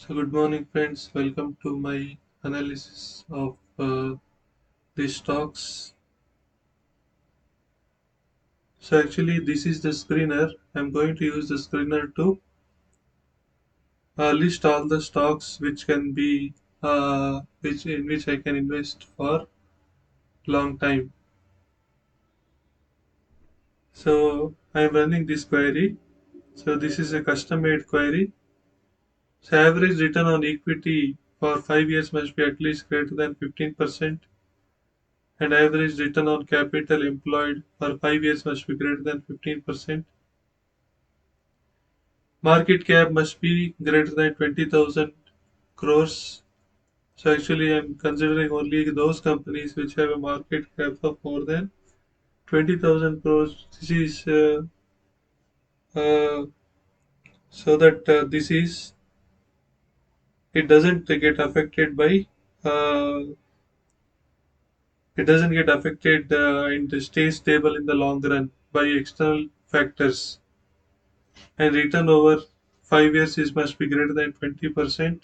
So good morning friends, welcome to my analysis of the stocks. So actually this is the screener. I'm going to use the screener to list all the stocks which can be which I can invest for long time. So I'm running this query. So this is a custom made query. So average return on equity for 5 years must be at least greater than 15%. And average return on capital employed for 5 years must be greater than 15%. Market cap must be greater than 20,000 crores. So actually, I'm considering only those companies which have a market cap of more than 20,000 crores. This is uh, so that this is it doesn't get affected by uh, it doesn't get affected and stays stable in the long run by external factors. And return over 5 years is must be greater than 20%.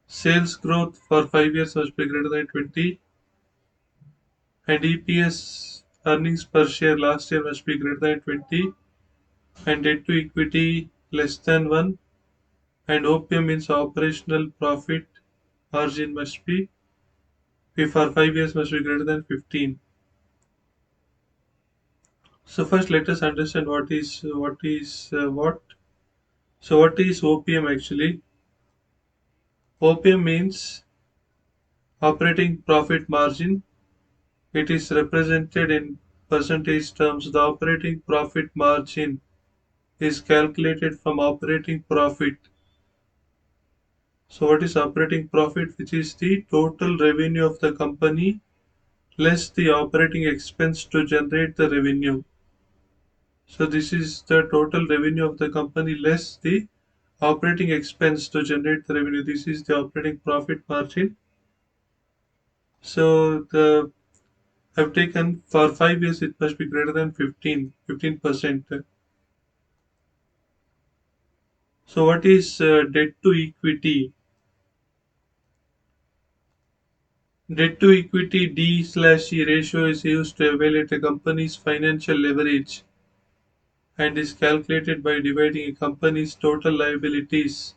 Sales growth for 5 years must be greater than 20, and EPS earnings per share last year must be greater than 20, and debt to equity less than 1, and OPM means operational profit margin must be for 5 years must be greater than 15. So first let us understand what. So what is OPM actually? OPM means operating profit margin. It is represented in percentage terms. The operating profit margin is calculated from operating profit. So what is operating profit? Which is the total revenue of the company less the operating expense to generate the revenue. So this is the total revenue of the company less the operating expense to generate the revenue. This is the operating profit margin. So the I've taken for 5 years it must be greater than 15%. So what is debt to equity? Debt to equity D/E ratio is used to evaluate a company's financial leverage and is calculated by dividing a company's total liabilities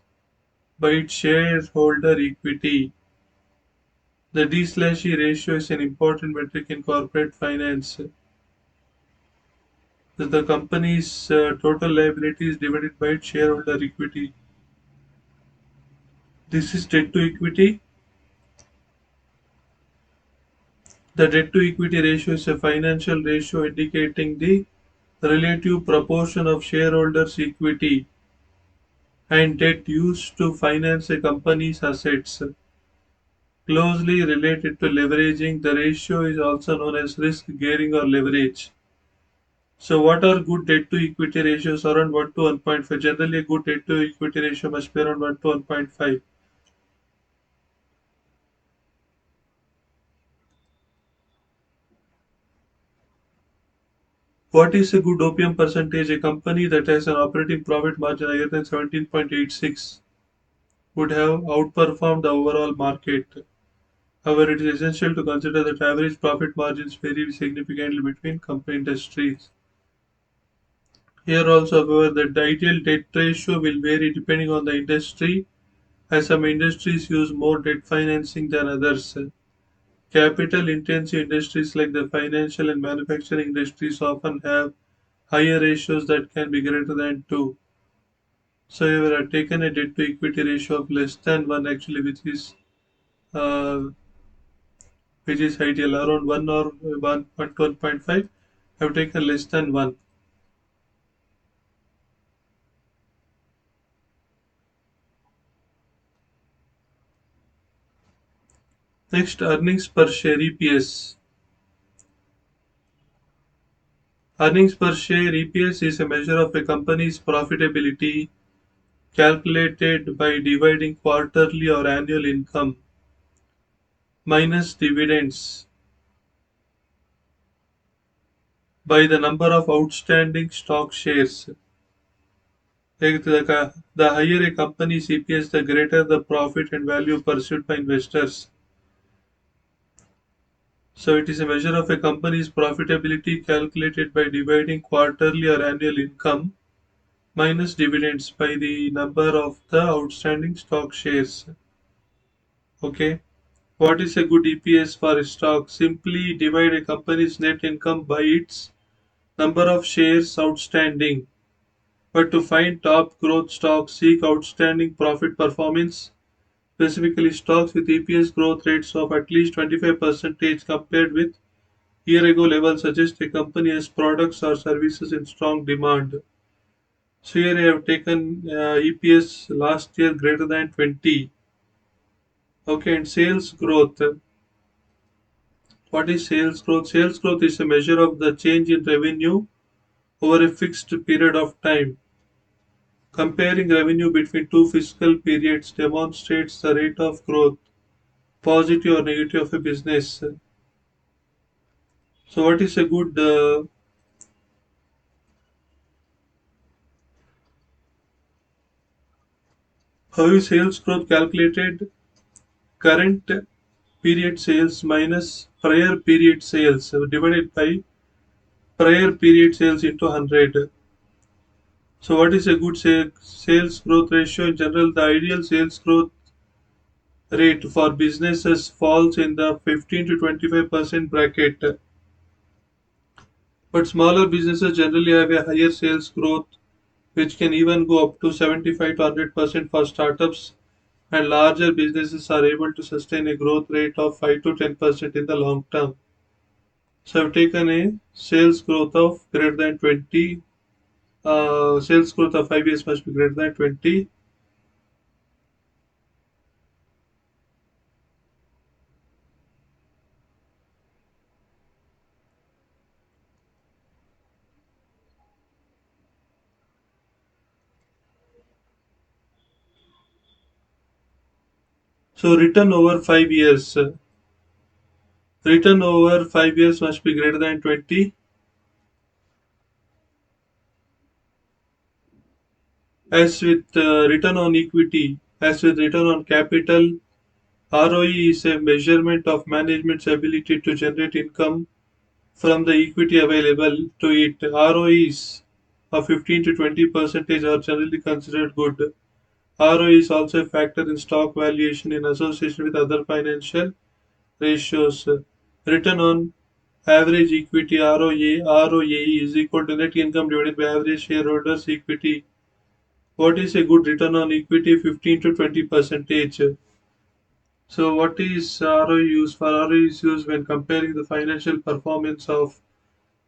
by its shareholder equity. The D/E ratio is an important metric in corporate finance. The company's total liabilities divided by its shareholder equity. This is debt to equity. The debt to equity ratio is a financial ratio indicating the relative proportion of shareholders' equity and debt used to finance a company's assets. Closely related to leveraging, the ratio is also known as risk gearing or leverage. So, what are good debt to equity ratios? Around 1 to 1.5. Generally, a good debt to equity ratio must be around 1 to 1.5. What is a good OPM percentage? A company that has an operating profit margin higher than 17.86 would have outperformed the overall market. However, it is essential to consider that average profit margins vary significantly between company industries. Here also, however, the ideal debt ratio will vary depending on the industry, as some industries use more debt financing than others. Capital intensive industries like the financial and manufacturing industries often have higher ratios that can be greater than 2. So, here I have taken a debt to equity ratio of less than 1 actually, uh, which is ideal around 1 or 1 to 1.5. I have taken less than 1. Next, earnings per share EPS. Earnings per share EPS is a measure of a company's profitability calculated by dividing quarterly or annual income minus dividends by the number of outstanding stock shares. The higher a company's EPS, the greater the profit and value pursued by investors. So it is a measure of a company's profitability calculated by dividing quarterly or annual income minus dividends by the number of the outstanding stock shares. Okay. What is a good EPS for a stock? Simply divide a company's net income by its number of shares outstanding. But to find top growth stocks, seek outstanding profit performance, specifically stocks with EPS growth rates of at least 25% compared with year ago levels suggest a company has products or services in strong demand. So here I have taken EPS last year greater than 20. Okay, and sales growth. What is sales growth? Sales growth is a measure of the change in revenue over a fixed period of time. Comparing revenue between two fiscal periods demonstrates the rate of growth, positive or negative, of a business. So, what is a good how is sales growth calculated? Current period sales minus prior period sales divided by prior period sales into 100. So, what is a good sales growth ratio? In general, the ideal sales growth rate for businesses falls in the 15 to 25% bracket, but smaller businesses generally have a higher sales growth, which can even go up to 75 to 100% for startups, and larger businesses are able to sustain a growth rate of 5 to 10% in the long term. So I've taken a sales growth of greater than 20. Sales growth of 5 years must be greater than 20. So return over 5 years. Return over 5 years must be greater than 20. As with return on equity, as with return on capital, ROE is a measurement of management's ability to generate income from the equity available to it. ROEs of 15 to 20% are generally considered good. ROE is also a factor in stock valuation in association with other financial ratios. Return on average equity ROAE is equal to net income divided by average shareholders equity. What is a good return on equity? 15 to 20 percentage. So what is ROE used for? ROE is used when comparing the financial performance of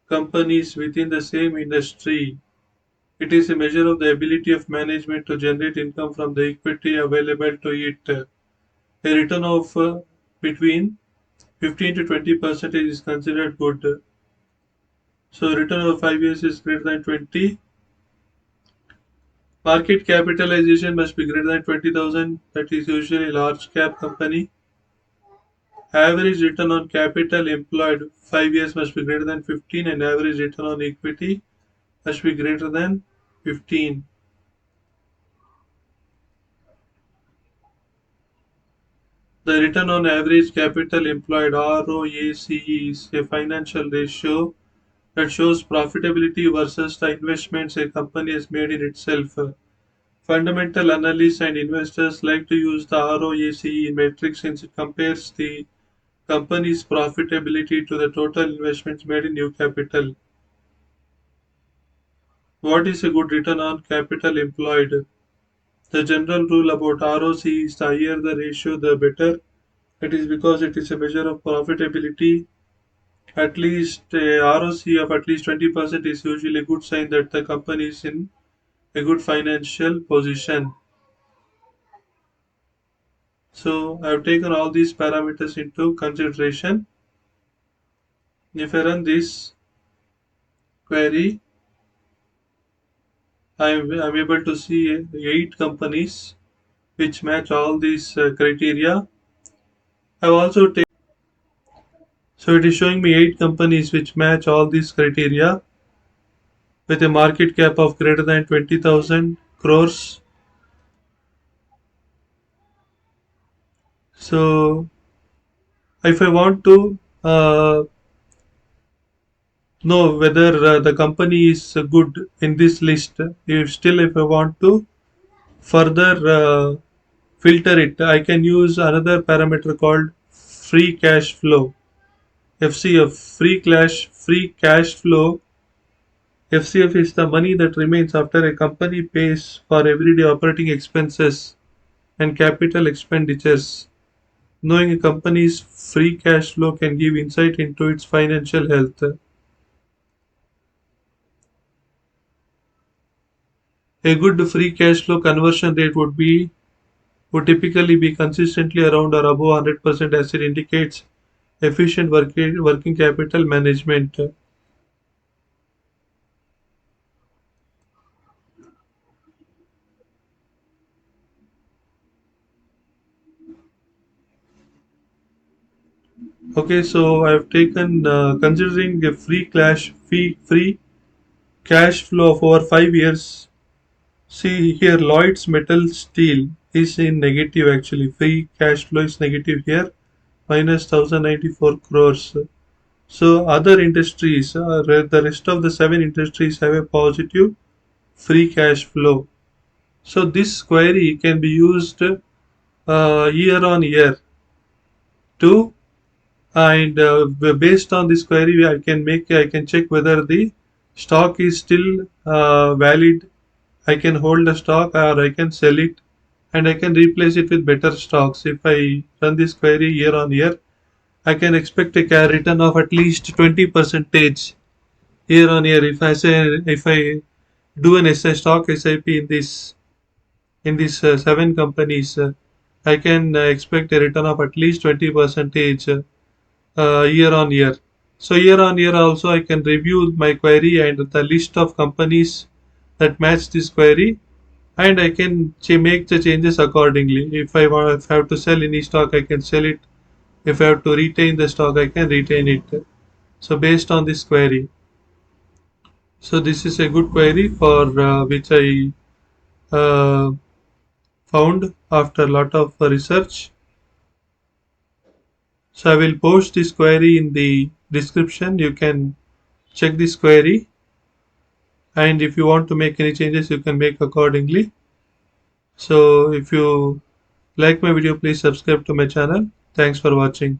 companies within the same industry. It is a measure of the ability of management to generate income from the equity available to it. A return of between 15 to 20% is considered good. So return of 5 years is greater than 20. Market capitalization must be greater than 20,000. That is usually a large cap company. Average return on capital employed 5 years must be greater than 15, and average return on equity must be greater than 15. The return on average capital employed ROACE is a financial ratio that shows profitability versus the investments a company has made in itself. Fundamental analysts and investors like to use the ROACE metric since it compares the company's profitability to the total investments made in new capital. What is a good return on capital employed? The general rule about ROC is the higher the ratio, the better. It is because it is a measure of profitability. At least a ROC of at least 20% is usually a good sign that the company is in a good financial position. So I have taken all these parameters into consideration. If I run this query, I'm able to see 8 companies which match all these criteria. I've also taken So it is showing me 8 companies which match all these criteria with a market cap of greater than 20,000 crores. So if I want to know whether the company is good in this list, if I want to further filter it, I can use another parameter called free cash flow. FCF, free cash flow. FCF is the money that remains after a company pays for everyday operating expenses and capital expenditures. Knowing a company's free cash flow can give insight into its financial health. A good free cash flow conversion rate would typically be consistently around or above 100% as it indicates efficient working capital management. Okay, so I've taken considering a free cash flow of over 5 years. See here, Lloyd's Metal Steel is in negative actually. Free cash flow is negative here, minus 1094 crores. So other industries, the rest of the 7 industries have a positive free cash flow. So this query can be used year on year to, and based on this query I can check whether the stock is still valid. I can hold the stock or I can sell it, and I can replace it with better stocks. If I run this query year on year, I can expect a return of at least 20 percentage year on year. If I do an stock SIP in these 7 companies, I can expect a return of at least 20 percentage year on year. So year on year also I can review my query and the list of companies that match this query, and I can make the changes accordingly. If I have to sell any stock, I can sell it. If I have to retain the stock, I can retain it. So based on this query. So this is a good query for which I uh, found after a lot of research. So I will post this query in the description. You can check this query, and if you want to make any changes, you can make accordingly. So if you like my video, please subscribe to my channel. Thanks for watching.